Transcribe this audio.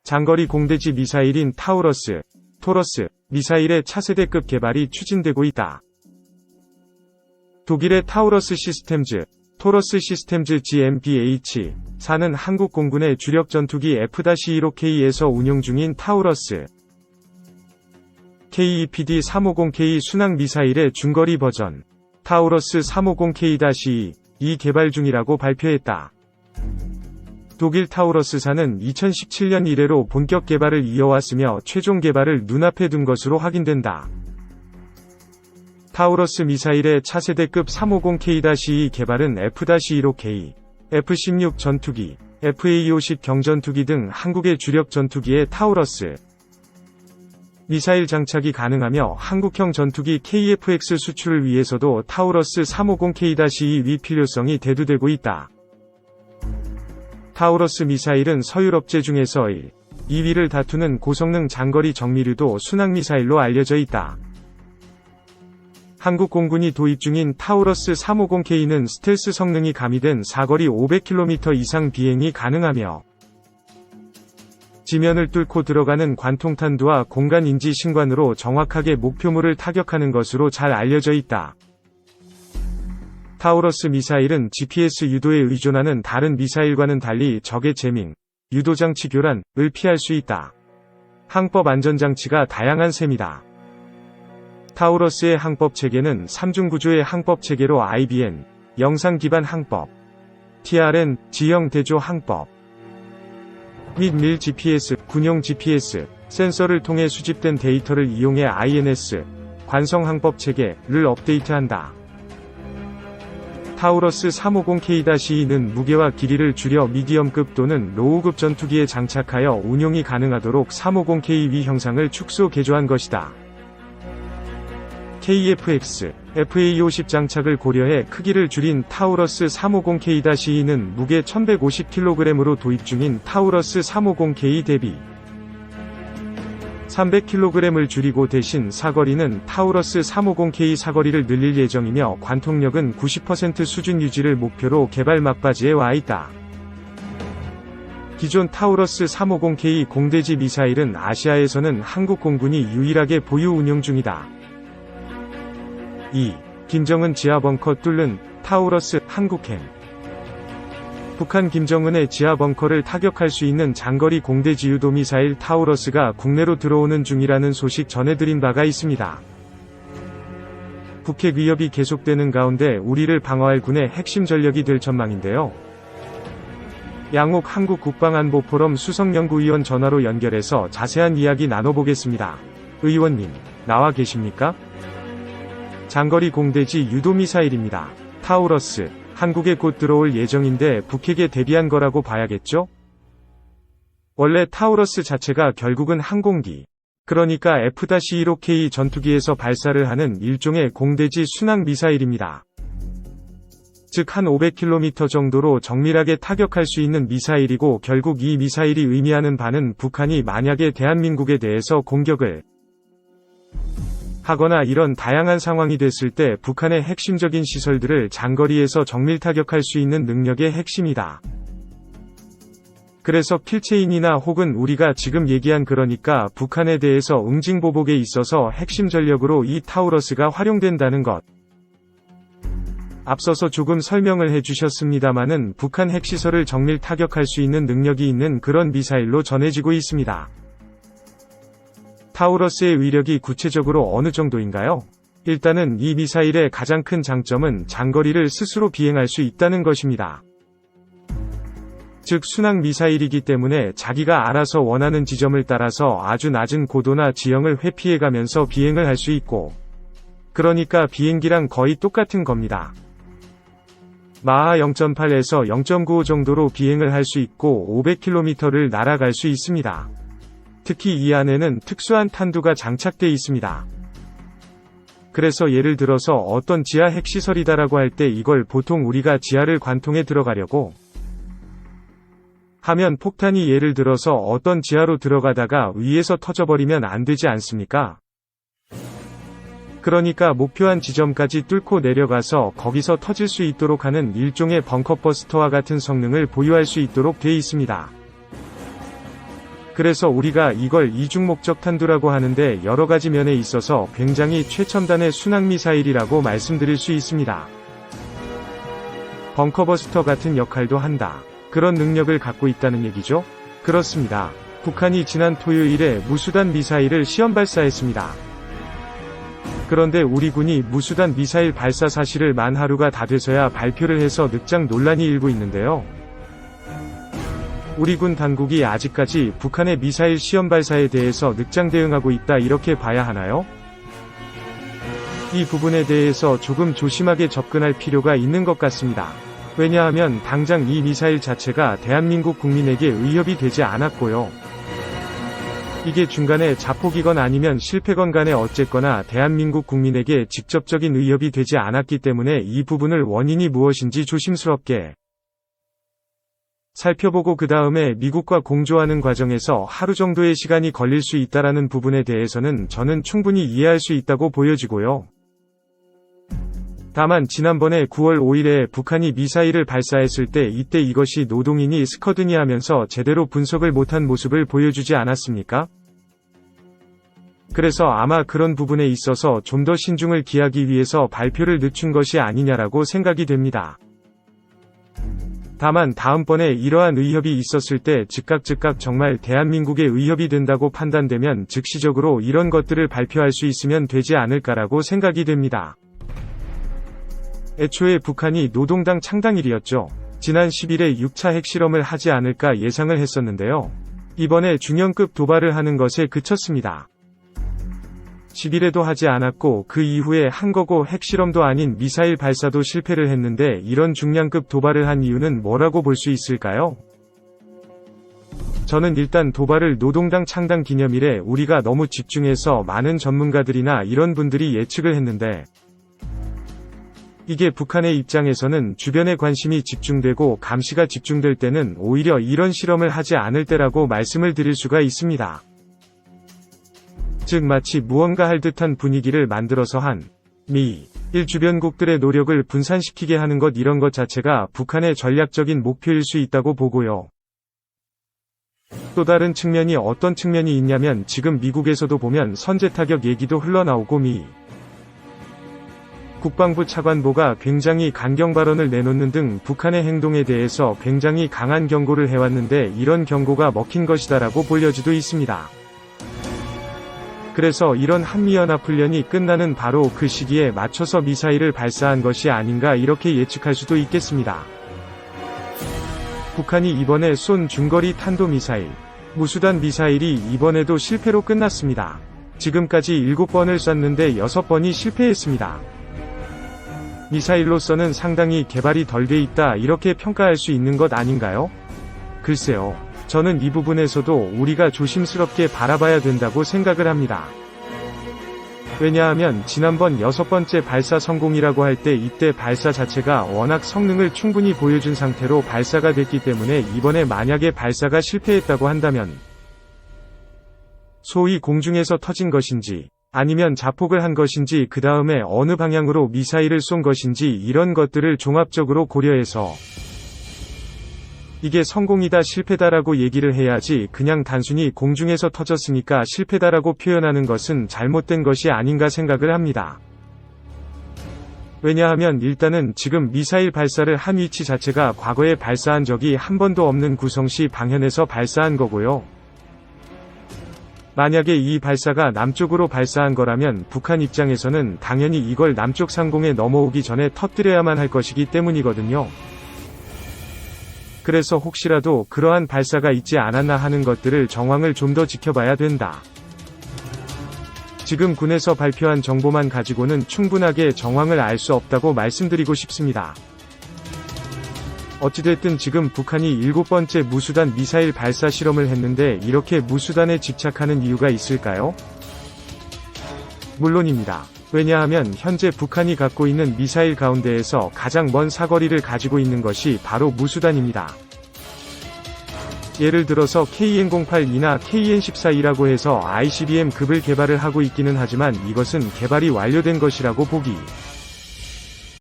장거리 공대지 미사일인 타우러스, 토러스 미사일의 차세대급 개발이 추진되고 있다. 독일의 타우러스 시스템즈, 토러스 시스템즈 GmbH4는 한국 공군의 주력 전투기 F-15K에서 운용 중인 타우러스 KEPD-350K 순항 미사일의 중거리 버전 타우러스 350K-2 개발 중이라고 발표했다. 독일 타우러스사는 2017년 이래로 본격 개발을 이어왔으며 최종 개발을 눈앞에 둔 것으로 확인된다. 타우러스 미사일의 차세대급 350K-2 개발은 F-15K, F-16 전투기, FA-50 경전투기 등 한국의 주력 전투기에 타우러스 미사일 장착이 가능하며 한국형 전투기 KF-X 수출을 위해서도 타우러스 350K-2의 필요성이 대두되고 있다. 타우러스 미사일은 서유럽제 중에서 2위를 다투는 고성능 장거리 정밀유도 순항미사일로 알려져 있다. 한국 공군이 도입 중인 타우러스 350K는 스텔스 성능이 가미된 사거리 500km 이상 비행이 가능하며 지면을 뚫고 들어가는 관통탄두와 공간인지 신관으로 정확하게 목표물을 타격하는 것으로 잘 알려져 있다. 타우러스 미사일은 GPS 유도에 의존하는 다른 미사일과는 달리 적의 재밍, 유도장치 교란을 피할 수 있다. 항법 안전장치가 다양한 셈이다. 타우러스의 항법 체계는 3중 구조의 항법 체계로 IBN, 영상 기반 항법, TRN, 지형 대조 항법, 및 밀 GPS, 군용 GPS, 센서를 통해 수집된 데이터를 이용해 INS, 관성 항법 체계를 업데이트한다. 타우러스 350K-2는 무게와 길이를 줄여 미디엄급 또는 로우급 전투기에 장착하여 운용이 가능하도록 350K 형상을 축소 개조한 것이다. KF-X, FA-50 장착을 고려해 크기를 줄인 타우러스 350K-2는 무게 1150kg으로 도입 중인 타우러스 350K 대비 300kg을 줄이고 대신 사거리는 타우러스 350K 사거리를 늘릴 예정이며 관통력은 90% 수준 유지를 목표로 개발 막바지에 와 있다. 기존 타우러스 350K 공대지 미사일은 아시아에서는 한국 공군이 유일하게 보유 운용 중이다. 2. 김정은 지하 벙커 뚫는 타우러스 한국행. 북한 김정은의 지하 벙커를 타격할 수 있는 장거리 공대지 유도 미사일 타우러스가 국내로 들어오는 중이라는 소식 전해드린 바가 있습니다. 북핵 위협이 계속되는 가운데 우리를 방어할 군의 핵심 전력이 될 전망인데요. 양옥 한국국방안보포럼 수석연구위원 전화로 연결해서 자세한 이야기 나눠보겠습니다. 의원님, 나와 계십니까? 장거리 공대지 유도미사일입니다. 타우러스, 한국에 곧 들어올 예정인데 북핵에 대비한 거라고 봐야겠죠? 원래 타우러스 자체가 결국은 항공기, 그러니까 F-15K 전투기에서 발사를 하는 일종의 공대지 순항 미사일입니다. 즉 한 500km 정도로 정밀하게 타격할 수 있는 미사일이고 결국 이 미사일이 의미하는 바는 북한이 만약에 대한민국에 대해서 공격을 하거나 이런 다양한 상황이 됐을 때 북한의 핵심적인 시설들을 장거리에서 정밀 타격할 수 있는 능력의 핵심이다. 그래서 킬체인이나 혹은 우리가 지금 얘기한 그러니까 북한에 대해서 응징보복에 있어서 핵심 전력으로 이 타우러스가 활용된다는 것. 앞서서 조금 설명을 해주셨습니다마는 북한 핵시설을 정밀 타격할 수 있는 능력이 있는 그런 미사일로 전해지고 있습니다. 타우러스의 위력이 구체적으로 어느 정도인가요? 일단은 이 미사일의 가장 큰 장점은 장거리를 스스로 비행할 수 있다는 것입니다. 즉 순항 미사일이기 때문에 자기가 알아서 원하는 지점을 따라서 아주 낮은 고도나 지형을 회피해가면서 비행을 할 수 있고, 그러니까 비행기랑 거의 똑같은 겁니다. 마하 0.8에서 0.95 정도로 비행을 할 수 있고 500km를 날아갈 수 있습니다. 특히 이 안에는 특수한 탄두가 장착돼 있습니다. 그래서 예를 들어서 어떤 지하 핵시설이다라고 할 때 이걸 보통 우리가 지하를 관통해 들어가려고 하면 폭탄이 예를 들어서 어떤 지하로 들어가다가 위에서 터져버리면 안 되지 않습니까? 그러니까 목표한 지점까지 뚫고 내려가서 거기서 터질 수 있도록 하는 일종의 벙커버스터와 같은 성능을 보유할 수 있도록 돼 있습니다. 그래서 우리가 이걸 이중목적 탄두라고 하는데 여러가지 면에 있어서 굉장히 최첨단의 순항미사일이라고 말씀드릴 수 있습니다. 벙커버스터 같은 역할도 한다. 그런 능력을 갖고 있다는 얘기죠? 그렇습니다. 북한이 지난 토요일에 무수단 미사일을 시험 발사했습니다. 그런데 우리 군이 무수단 미사일 발사 사실을 만 하루가 다 돼서야 발표를 해서 늑장 논란이 일고 있는데요. 우리 군 당국이 아직까지 북한의 미사일 시험 발사에 대해서 늑장 대응하고 있다 이렇게 봐야 하나요? 이 부분에 대해서 조금 조심하게 접근할 필요가 있는 것 같습니다. 왜냐하면 당장 이 미사일 자체가 대한민국 국민에게 위협이 되지 않았고요. 이게 중간에 자폭이건 아니면 실패건 간에 어쨌거나 대한민국 국민에게 직접적인 위협이 되지 않았기 때문에 이 부분을 원인이 무엇인지 조심스럽게 살펴보고 그 다음에 미국과 공조하는 과정에서 하루 정도의 시간이 걸릴 수 있다라는 부분에 대해서는 저는 충분히 이해할 수 있다고 보여지고요. 다만 지난번에 9월 5일에 북한이 미사일을 발사했을 때 이때 이것이 노동이니 스커드니 하면서 제대로 분석을 못한 모습을 보여주지 않았습니까? 그래서 아마 그런 부분에 있어서 좀 더 신중을 기하기 위해서 발표를 늦춘 것이 아니냐라고 생각이 됩니다. 다만 다음번에 이러한 위협이 있었을 때 즉각 정말 대한민국에 위협이 된다고 판단되면 즉시적으로 이런 것들을 발표할 수 있으면 되지 않을까라고 생각이 됩니다. 애초에 북한이 노동당 창당일이었죠. 지난 10일에 6차 핵실험을 하지 않을까 예상을 했었는데요. 이번에 중형급 도발을 하는 것에 그쳤습니다. 10일에도 하지 않았고 그 이후에 한 거고 핵실험도 아닌 미사일 발사도 실패를 했는데 이런 중량급 도발을 한 이유는 뭐라고 볼 수 있을까요? 저는 일단 도발을 노동당 창당 기념일에 우리가 너무 집중해서 많은 전문가들이나 이런 분들이 예측을 했는데 이게 북한의 입장에서는 주변에 관심이 집중되고 감시가 집중될 때는 오히려 이런 실험을 하지 않을 때라고 말씀을 드릴 수가 있습니다. 즉 마치 무언가 할 듯한 분위기를 만들어서 미.일 주변국들의 노력을 분산시키게 하는 것 이런 것 자체가 북한의 전략적인 목표일 수 있다고 보고요. 또 다른 측면이 어떤 측면이 있냐면 지금 미국에서도 보면 선제 타격 얘기도 흘러나오고 미 국방부 차관보가 굉장히 강경 발언을 내놓는 등 북한의 행동에 대해서 굉장히 강한 경고를 해왔는데 이런 경고가 먹힌 것이다라고 보여지도 있습니다. 그래서 이런 한미연합훈련이 끝나는 바로 그 시기에 맞춰서 미사일을 발사한 것이 아닌가 이렇게 예측할 수도 있겠습니다. 북한이 이번에 쏜 중거리 탄도미사일, 무수단 미사일이 이번에도 실패로 끝났습니다. 지금까지 7번을 쐈는데 6번이 실패했습니다. 미사일로서는 상당히 개발이 덜 돼 있다 이렇게 평가할 수 있는 것 아닌가요? 글쎄요. 저는 이 부분에서도 우리가 조심스럽게 바라봐야 된다고 생각을 합니다. 왜냐하면 지난번 6번째 발사 성공이라고 할 때 이때 발사 자체가 워낙 성능을 충분히 보여준 상태로 발사가 됐기 때문에 이번에 만약에 발사가 실패했다고 한다면 소위 공중에서 터진 것인지 아니면 자폭을 한 것인지 그 다음에 어느 방향으로 미사일을 쏜 것인지 이런 것들을 종합적으로 고려해서 이게 성공이다 실패다라고 얘기를 해야지 그냥 단순히 공중에서 터졌으니까 실패다라고 표현하는 것은 잘못된 것이 아닌가 생각을 합니다. 왜냐하면 일단은 지금 미사일 발사를 한 위치 자체가 과거에 발사한 적이 한 번도 없는 구성시 방현에서 발사한 거고요. 만약에 이 발사가 남쪽으로 발사한 거라면 북한 입장에서는 당연히 이걸 남쪽 상공에 넘어오기 전에 터뜨려야만 할 것이기 때문이거든요. 그래서 혹시라도 그러한 발사가 있지 않았나 하는 것들을 정황을 좀 더 지켜봐야 된다. 지금 군에서 발표한 정보만 가지고는 충분하게 정황을 알 수 없다고 말씀드리고 싶습니다. 어찌됐든 지금 북한이 7번째 무수단 미사일 발사 실험을 했는데 이렇게 무수단에 집착하는 이유가 있을까요? 물론입니다. 왜냐하면 현재 북한이 갖고 있는 미사일 가운데에서 가장 먼 사거리를 가지고 있는 것이 바로 무수단입니다. 예를 들어서 KN-08E나 KN-14E라고 해서 ICBM급을 개발을 하고 있기는 하지만 이것은 개발이 완료된 것이라고 보기